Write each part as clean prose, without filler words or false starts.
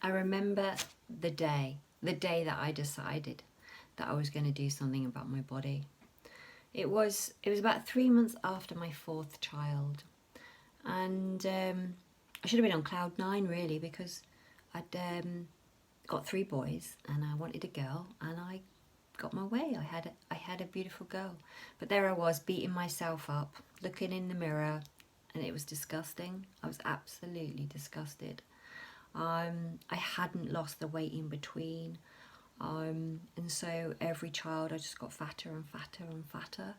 I remember the day that I decided that I was going to do something about my body. It was about 3 months after my fourth child, and I should have been on cloud nine really, because I'd got three boys and I wanted a girl, and I got my way. I had a beautiful girl, but there I was beating myself up, looking in the mirror, and it was disgusting. I was absolutely disgusted. I hadn't lost the weight in between, and so every child I just got fatter and fatter and fatter,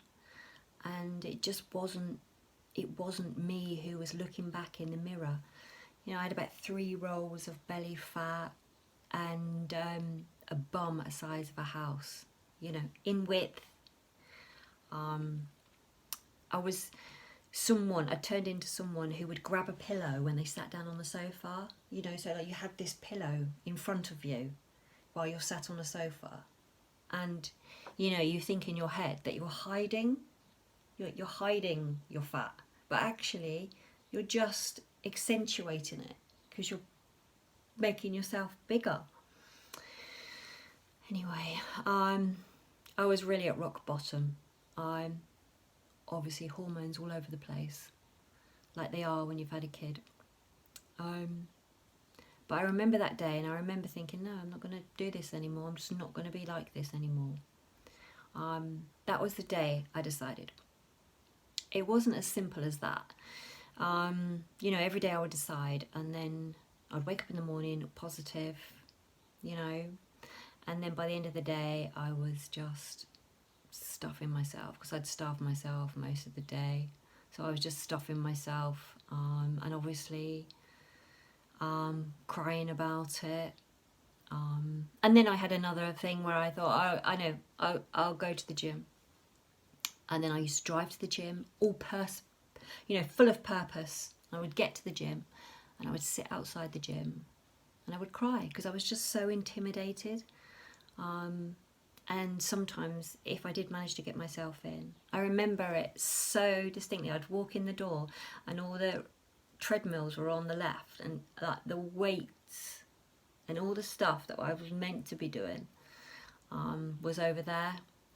and it wasn't me who was looking back in the mirror. You know, I had about 3 rolls of belly fat and a bum the size of a house, you know, in width. I turned into someone who would grab a pillow when they sat down on the sofa, you know, so like you had this pillow in front of you while you're sat on a sofa, and you know, you think in your head that you're hiding your fat, but actually you're just accentuating it because you're making yourself bigger. Anyway, I was really at rock bottom. Obviously hormones all over the place, like they are when you've had a kid. But I remember that day, and I remember thinking, no, I'm not going to do this anymore. I'm just not going to be like this anymore. That was the day I decided. It wasn't as simple as that. You know, every day I would decide, and then I'd wake up in the morning positive, you know, and then by the end of the day I was just stuffing myself, because I'd starved myself most of the day. So I was just stuffing myself, and obviously crying about it. And then I had another thing where I thought, oh, I know, I'll go to the gym. And then I used to drive to the gym, full of purpose. I would get to the gym and I would sit outside the gym and I would cry because I was just so intimidated. And sometimes if I did manage to get myself in, I remember it so distinctly. I'd walk in the door and all the treadmills were on the left, and like the weights and all the stuff that I was meant to be doing was over there,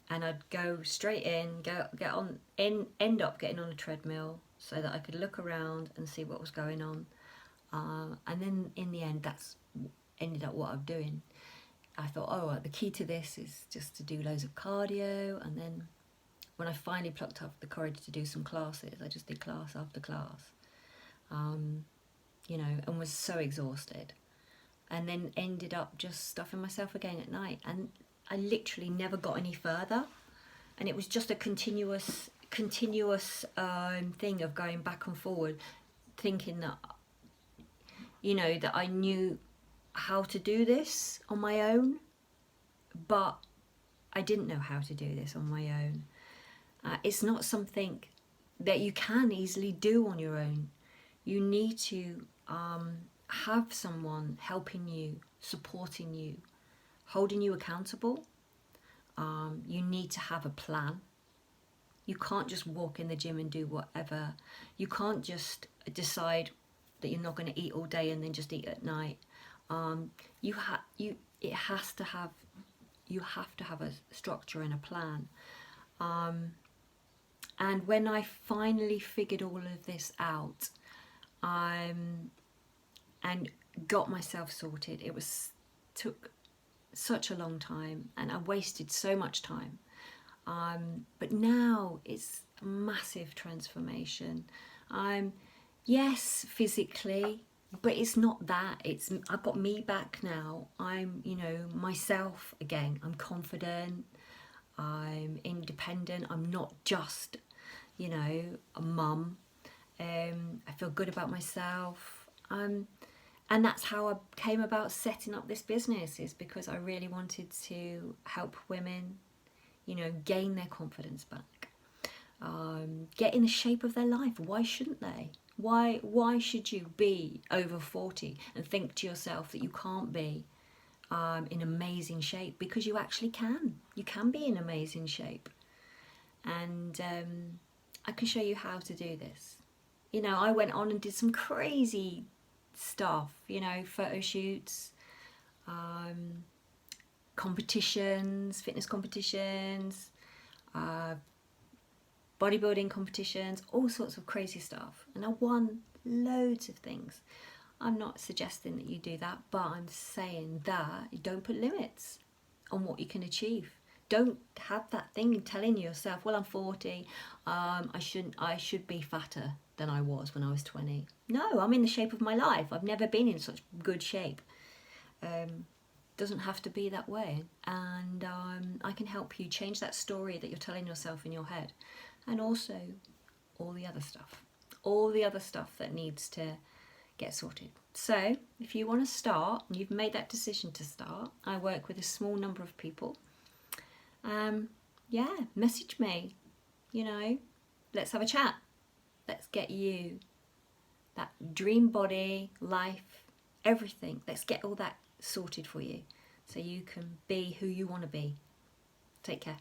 and I'd go straight in, end up getting on a treadmill so that I could look around and see what was going on, and then in the end that's ended up what I'm doing. I thought, oh, the key to this is just to do loads of cardio, and then when I finally plucked up the courage to do some classes, I just did class after class, and was so exhausted, and then ended up just stuffing myself again at night, and I literally never got any further, and it was just a continuous thing of going back and forward, thinking that, that I knew how to do this on my own, but I didn't know how to do this on my own. It's not something that you can easily do on your own. You need to have someone helping you, supporting you, holding you accountable. You need to have a plan. You can't just walk in the gym and do whatever. You can't just decide that you're not going to eat all day and then just eat at night. You have to have a structure and a plan. And when I finally figured all of this out, and got myself sorted, took such a long time, and I wasted so much time. But now it's a massive transformation. Yes, physically, but it's not that. I've got me back now. I'm, myself again. I'm confident. I'm independent. I'm not just, a mum. I feel good about myself. And that's how I came about setting up this business, is because I really wanted to help women, gain their confidence back, get in the shape of their life. Why shouldn't they? Why should you be over 40 and think to yourself that you can't be in amazing shape? Because you actually can. You can be in amazing shape. And I can show you how to do this. I went on and did some crazy stuff, photo shoots, competitions, fitness competitions, bodybuilding competitions, all sorts of crazy stuff. And I won loads of things. I'm not suggesting that you do that, but I'm saying that you don't put limits on what you can achieve. Don't have that thing telling yourself, well, I'm 40, I should be fatter than I was when I was 20. No, I'm in the shape of my life. I've never been in such good shape. Doesn't have to be that way. And I can help you change that story that you're telling yourself in your head. And also all the other stuff that needs to get sorted. So if you want to start and you've made that decision to start, I work with a small number of people. Yeah, message me, let's have a chat. Let's get you that dream body, life, everything. Let's get all that sorted for you so you can be who you want to be. Take care.